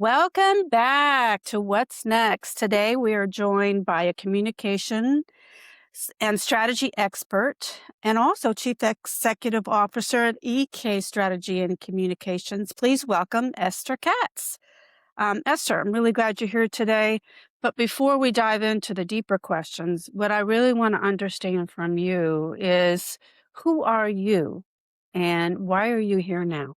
Welcome back to What's Next. Today we are joined by a communication and strategy expert and also Chief Executive Officer at EK Strategy and Communications. Please welcome Esther Katz. Esther, I'm really glad you're here today. But before we dive into the deeper questions, what I really want to understand from you is who are you and why are you here now?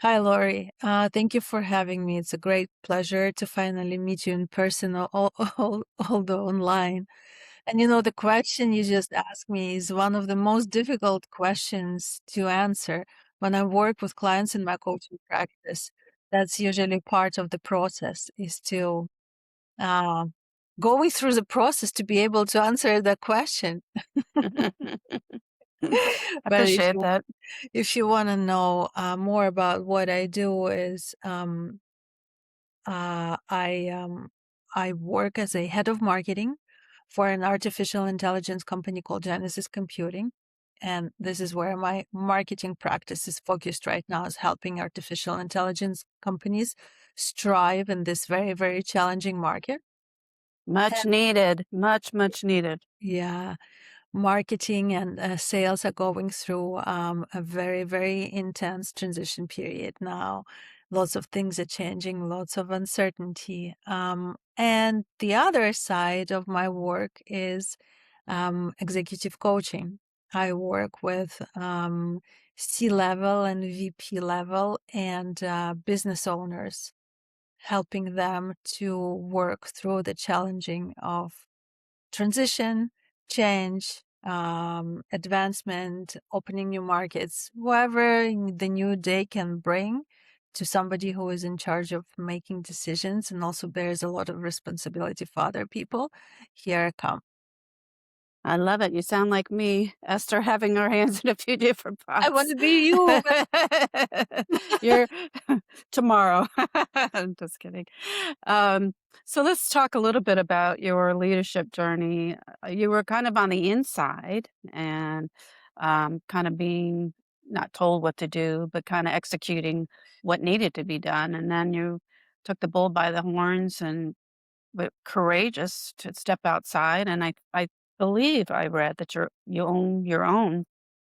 Hi, Lori. Thank you for having me. It's a great pleasure to finally meet you in person, although online. And the question you just asked me is one of the most difficult questions to answer. When I work with clients in my coaching practice, that's usually part of the process is to uh, going through the process to be able to answer the question. But if Appreciate you that. if you want to know more about what I do is Uh, I um, I work as a head of marketing for an artificial intelligence company called Genesis Computing, and this is where my marketing practice is focused right now, is helping artificial intelligence companies strive in this very, very challenging market. Much And needed, much needed. yeah, marketing and sales are going through a very, very intense transition period now. Lots of things are changing, lots of uncertainty. And the other side of my work is executive coaching. I work with C level and VP level and business owners, helping them to work through the challenging of transition, change, advancement, opening new markets, whatever the new day can bring to somebody who is in charge of making decisions and also bears a lot of responsibility for other people. Here I come. I love it. You sound like me, Esther, having our hands in a few different I want pots. to be you, but You're tomorrow. I'm just kidding. Um, so let's talk a little bit about your leadership journey. You were kind of on the inside and kind of being not told what to do, but kind of executing what needed to be done. And then you took the bull by the horns and but courageous to step outside, and I believe I read that you own your own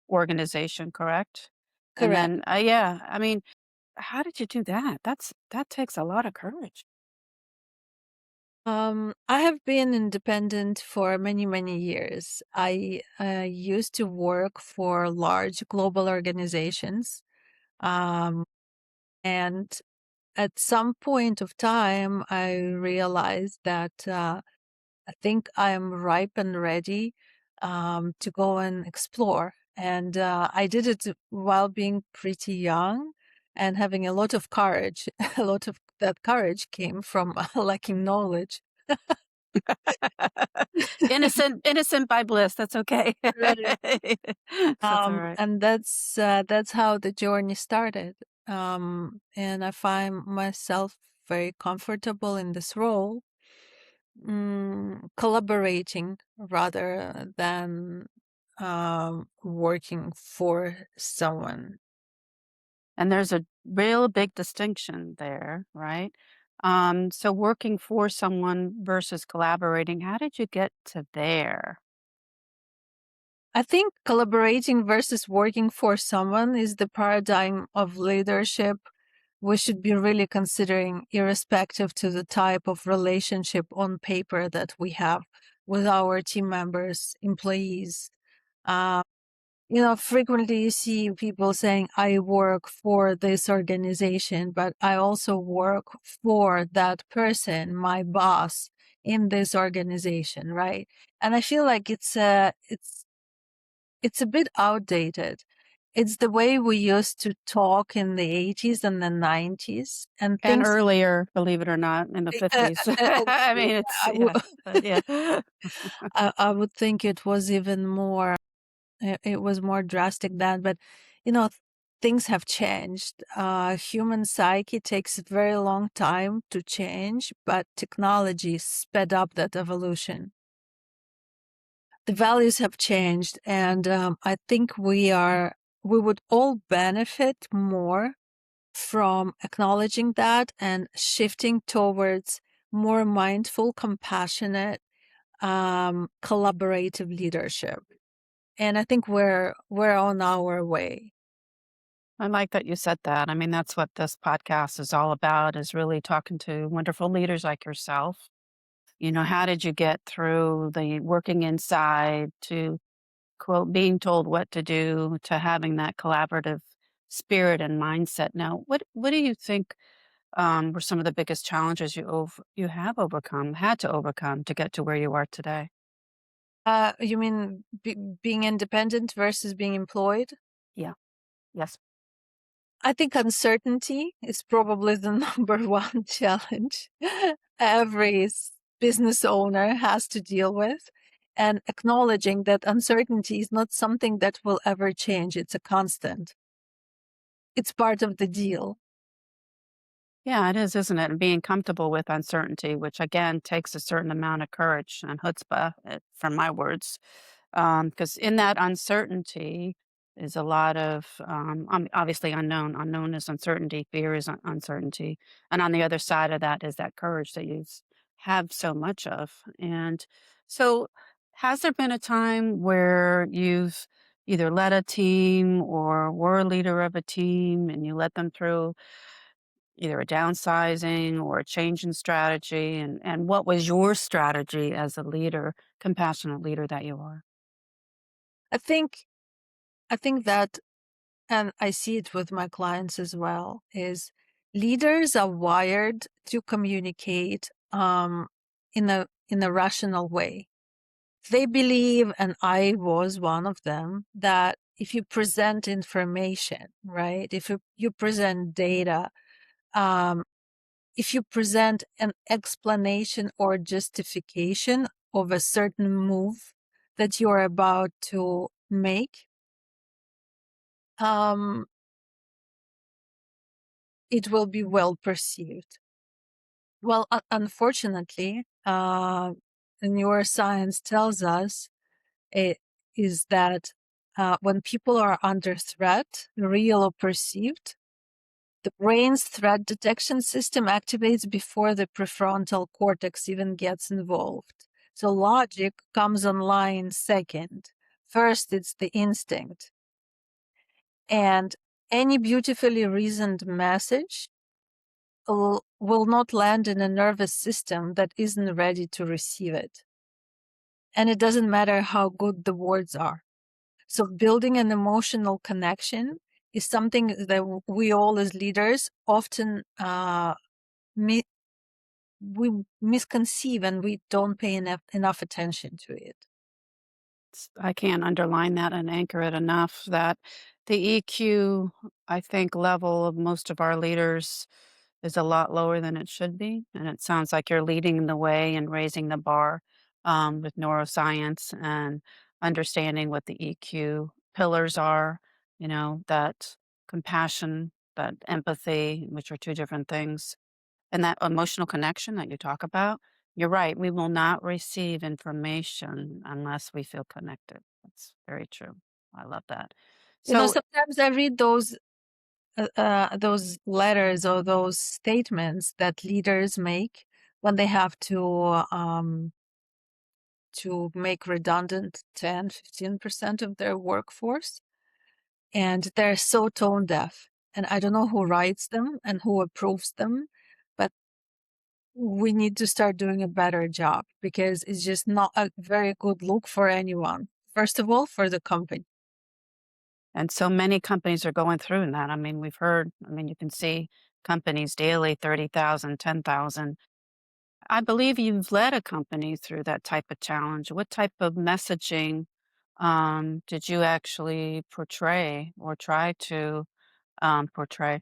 organization, correct? And correct. then, yeah, I mean, how did you do that? That takes a lot of courage. I have been independent for many, many years. I used to work for large global organizations. Um, and at some point of time, I realized that I think I am ripe and ready to go and explore. And I did it while being pretty young and having a lot of courage. A lot of that courage came from lacking knowledge. Innocent by bliss, that's okay. Right. That's alright. And that's how the journey started. And I find myself very comfortable in this role, collaborating rather than working for someone. And there's a real big distinction there, right? So working for someone versus collaborating, how did you get to there? I think collaborating versus working for someone is the paradigm of leadership we should be really considering, irrespective to the type of relationship on paper that we have with our team members, employees. Uh, frequently you see people saying, I work for this organization, but I also work for that person, my boss in this organization, right? And I feel like it's a bit outdated. It's the way we used to talk in the 80s and the 90s, and And things. earlier, believe it or not, in the 50s. I Exactly. mean, it's yeah, but yeah. I would think it was even more. It was more drastic then, but you know, things have changed. Human psyche takes a very long time to change, but technology sped up that evolution. The values have changed, and I think we would all benefit more from acknowledging that and shifting towards more mindful, compassionate, collaborative leadership. And I think we're on our way. I like that you said that. I mean, that's what this podcast is all about, is really talking to wonderful leaders like yourself. You know, how did you get through the working inside to quote, being told what to do to having that collaborative spirit and mindset? Now, what do you think were some of the biggest challenges you have overcome, had to overcome to get to where you are today? You mean being independent versus being employed? Yeah. Yes. I think uncertainty is probably the number one challenge every business owner has to deal with. And acknowledging that uncertainty is not something that will ever change, it's a constant. It's part of the deal. Yeah, it is, isn't it? And being comfortable with uncertainty, which again takes a certain amount of courage and chutzpah, from my words, because in that uncertainty is a lot of obviously unknown. Unknown is uncertainty. Fear is uncertainty, and on the other side of that is that courage that have so much of. And so, has there been a time where you've either led a team or were a leader of a team, and you led them through either a downsizing or a change in strategy, and what was your strategy as a leader, compassionate leader that you are? I think I think that, and I see it with my clients as well, is leaders are wired to communicate in a rational way. They believe, and I was one of them, that if you present information, right? If you present data, um, if you present an explanation or justification of a certain move that you're about to make, um, it will be well perceived. Well, unfortunately, neuroscience tells us it is that when people are under threat, real or perceived, the brain's threat detection system activates before the prefrontal cortex even gets involved. So logic comes online second. First, it's the instinct. And any beautifully reasoned message will not land in a nervous system that isn't ready to receive it. And it doesn't matter how good the words are. So building an emotional connection is something that we all as leaders often we misconceive, and we don't pay enough attention to it. I can't underline that and anchor it enough that the EQ, I think, level of most of our leaders is a lot lower than it should be. And it sounds like you're leading the way and raising the bar with neuroscience and understanding what the EQ pillars are, that compassion, that empathy, which are two different things, and that emotional connection that you talk about. You're right. We will not receive information unless we feel connected. That's very true. I love that. So, Sometimes I read those letters or those statements that leaders make when they have to make redundant 10-15% of their workforce, and they're so tone deaf. And I don't know who writes them and who approves them, but we need to start doing a better job, because it's just not a very good look for anyone. First of all, for the company. and so many companies are going through that. I mean, we've heard, I mean, you can see companies daily, 30,000, 10,000. I believe you've led a company through that type of challenge. What type of messaging did you actually portray or try to portray?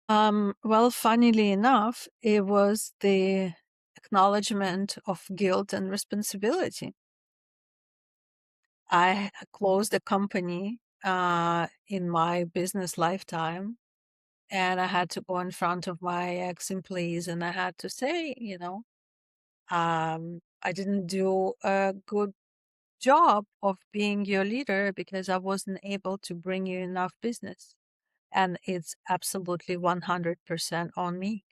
Well, funnily enough, it was the acknowledgement of guilt and responsibility. I closed a company in my business lifetime, and I had to go in front of my ex-employees, and I had to say, I didn't do a good job of being your leader because I wasn't able to bring you enough business. and it's absolutely 100% on me.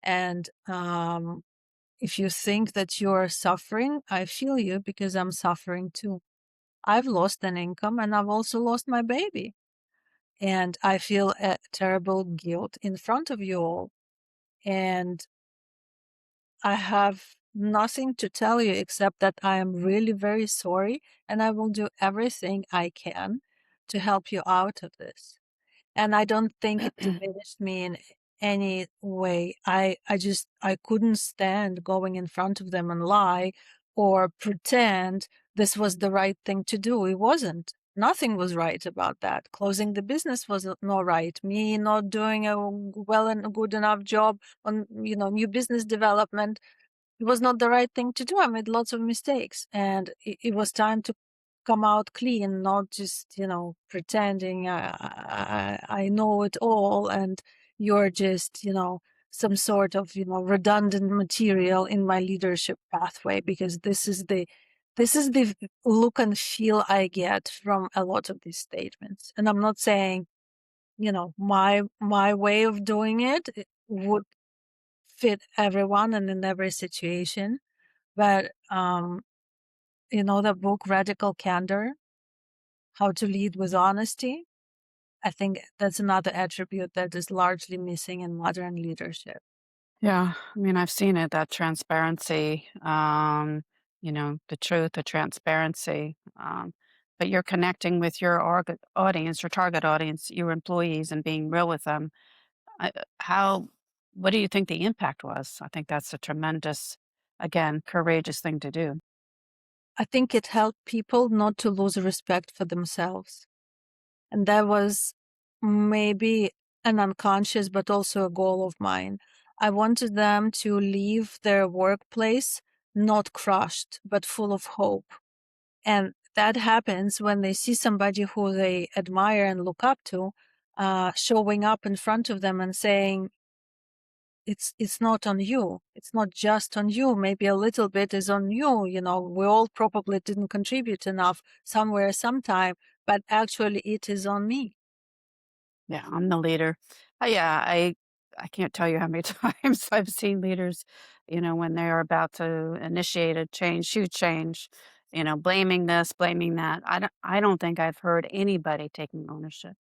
And if you think that you're suffering, I feel you because I'm suffering too. I've lost an income and I've also lost my baby. And I feel a terrible guilt in front of you all. And I have nothing to tell you except that I am really very sorry and I will do everything I can to help you out of this. And I don't think it diminished me in any way. I couldn't stand going in front of them and lie or pretend this was the right thing to do. It wasn't. Nothing was right about that. Closing the business was not right. Me not doing a well and good enough job on, new business development, it was not the right thing to do. I made lots of mistakes, and it was time to come out clean, not just pretending I know it all, and you're just some sort of redundant material in my leadership pathway, because this is the look and feel I get from a lot of these statements. And I'm not saying my way of doing it would fit everyone and in every situation. But the book Radical Candor, How to Lead with Honesty, I think that's another attribute that is largely missing in modern leadership. Yeah, I mean, I've seen it, that transparency, the truth, the transparency. But you're connecting with your audience, your target audience, your employees, and being real with them. How, what do you think the impact was? I think that's a tremendous, again, courageous thing to do. I think it helped people not to lose respect for themselves. And that was maybe an unconscious, but also a goal of mine. I wanted them to leave their workplace not crushed, but full of hope. And that happens when they see somebody who they admire and look up to, showing up in front of them and saying, it's not on you. It's not just on you. Maybe a little bit is on you. We all probably didn't contribute enough somewhere, sometime, but actually it is on me. Yeah, I'm the leader. Yeah, I can't tell you how many times I've seen leaders, when they're about to initiate a change, huge change, blaming this, blaming that. I don't think I've heard anybody taking ownership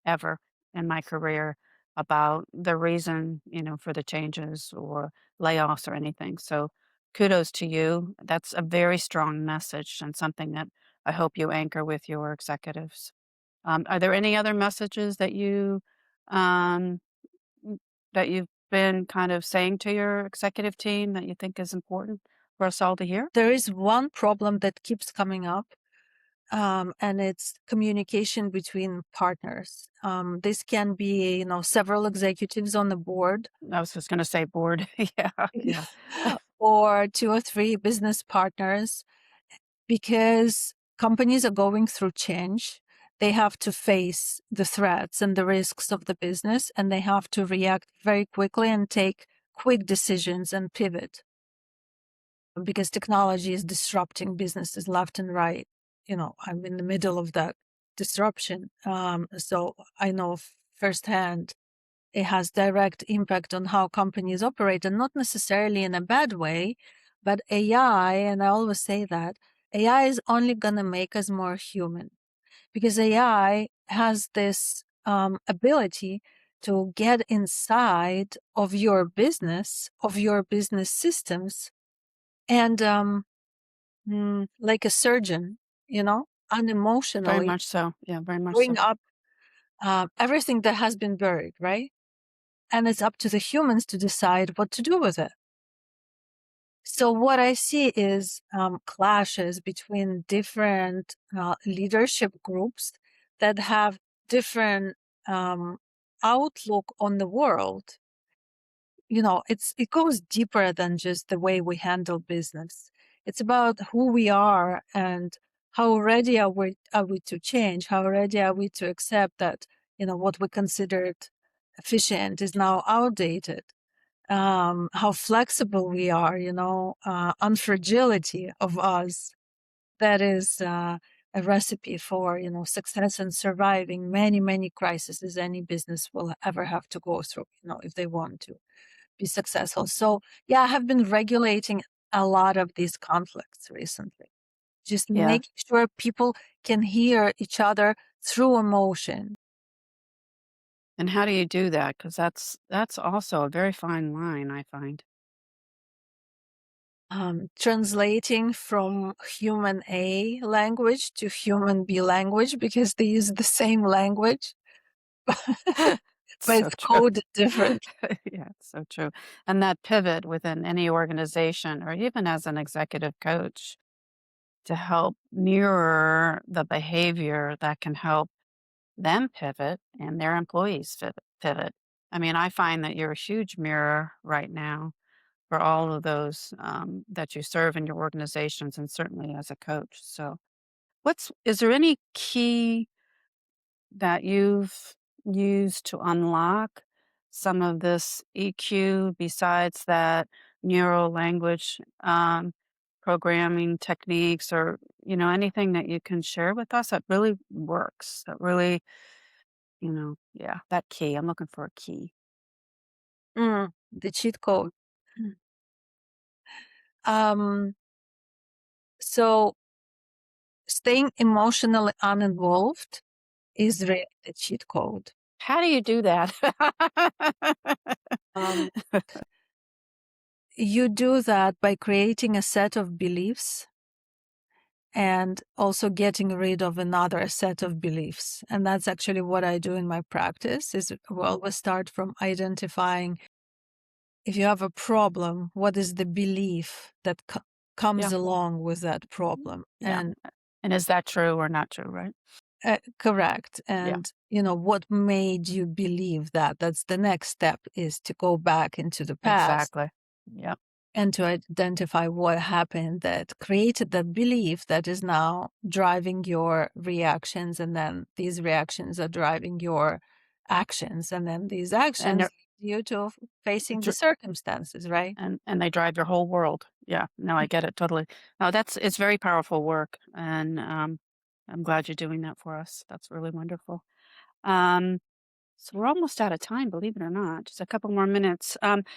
ever in my career about the reason, for the changes or layoffs or anything. So kudos to you. That's a very strong message and something that I hope you anchor with your executives. Are there any other messages um, that you've been kind of saying to your executive team that you think is important for us all to hear? There is one problem that keeps coming up, and it's communication between partners. This can be, several executives on the board, I was just going to say board. Yeah, yeah. or two or three business partners, because companies are going through change. They have to face the threats and the risks of the business, and they have to react very quickly and take quick decisions and pivot, because technology is disrupting businesses left and right. I'm in the middle of that disruption. So I know firsthand it has direct impact on how companies operate, and not necessarily in a bad way, but AI, and I always say that AI is only going to make us more human, because AI has this ability to get inside of your business systems, and like a surgeon, Very unemotionally much so. Yeah, very much so. bring up everything that has been buried, right? And it's up to the humans to decide what to do with it. So what I see is clashes between different leadership groups that have different um, outlook on the world. It goes deeper than just the way we handle business. It's about who we are and how ready are we to change? How ready are we to accept that what we considered efficient is now outdated? How flexible we are, on fragility of us. That is a recipe for, success and surviving many, many crises any business will ever have to go through, if they want to be successful. So, yeah, I have been regulating a lot of these conflicts recently, just Yeah. making sure people can hear each other through emotion. And how do you do that? Because that's also a very fine line, I find. Translating from human A language to human B language because they use the same language, It's but so it's true. coded different. Yeah, it's so true. And that pivot within any organization or even as an executive coach to help mirror the behavior that can help them pivot and their employees pivot. I mean, I find that you're a huge mirror right now for all of those that you serve in your organizations and certainly as a coach. So, is there any key that you've used to unlock some of this EQ besides that neuro language programming techniques or anything that you can share with us that really works that really yeah, that key. I'm looking for a key. The cheat code. Um, so staying emotionally uninvolved is really the cheat code. How do you do that? Um, you do that by creating a set of beliefs and also getting rid of another set of beliefs. And that's actually what I do in my practice is we always start from identifying if you have a problem, what is the belief that comes Yeah, along with that problem? yeah. And And is that true or not true, right? correct. Yeah, And, what made you believe that? That's the next step is to go back into the past exactly. Yeah. and to identify what happened that created that belief that is now driving your reactions. And then these reactions are driving your actions. And then these And actions lead you to facing the circumstances, right? and they drive your whole world. Yeah. No, I get it totally. No, it's very powerful work, and I'm glad you're doing that for us. That's really wonderful. Um, so we're almost out of time, believe it or not. Just a couple more minutes.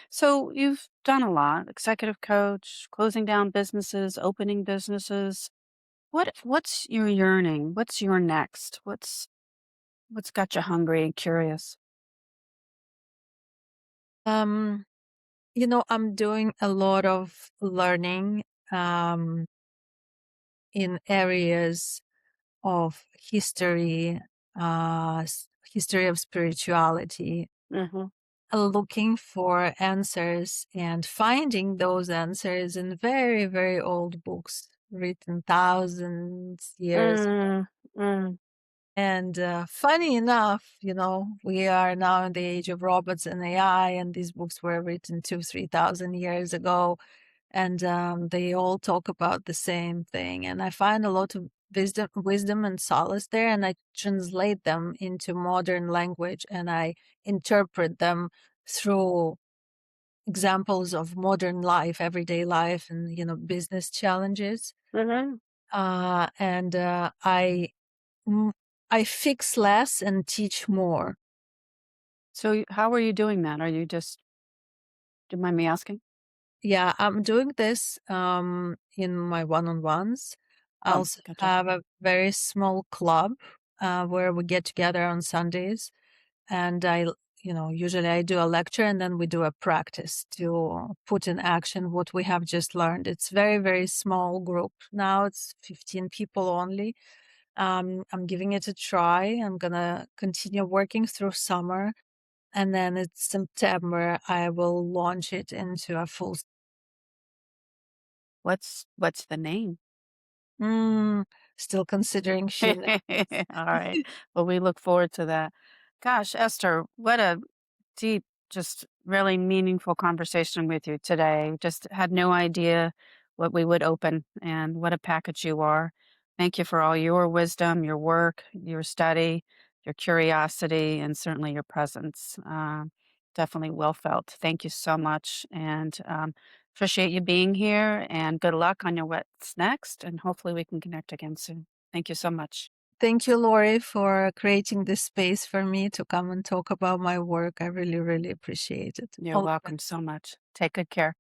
So you've done a lot: executive coach, closing down businesses, opening businesses. What's your yearning? What's your next? What's got you hungry and curious? Um, I'm doing a lot of learning um, in areas of history, history of spirituality, Hmm. looking for answers and finding those answers in very, very old books written thousands years. Mm, mm. And funny enough, we are now in the age of robots and AI, and these books were written 3,000 years ago, and they all talk about the same thing. And I find a lot of wisdom and solace there, and I translate them into modern language, and I interpret them through examples of modern life, everyday life, and business challenges. Mhm. And mm, I fix less and teach more. So, how are you doing that? Are you just do you mind me asking? Yeah, I'm doing this in my one-on-ones. I Oh, also gotcha. have a very small club where we get together on Sundays, and usually I do a lecture and then we do a practice to put in action what we have just learned. It's very, very small group now. It's 15 people only. I'm giving it a try. I'm gonna continue working through summer, and then it's September. I will launch it into a full. What's the name? Mm, Still considering few names. All right. Well, we look forward to that. Gosh, Esther, what a deep, just really meaningful conversation with you today. Just had no idea what we would open and what a package you are. Thank you for all your wisdom, your work, your study, your curiosity, and certainly your presence. Definitely well felt. Thank you so much. And appreciate you being here and good luck on your what's next. And hopefully we can connect again soon. Thank you so much. Thank you, Lori, for creating this space for me to come and talk about my work. I really, really appreciate it. You're All the welcome best. so much. Take good care.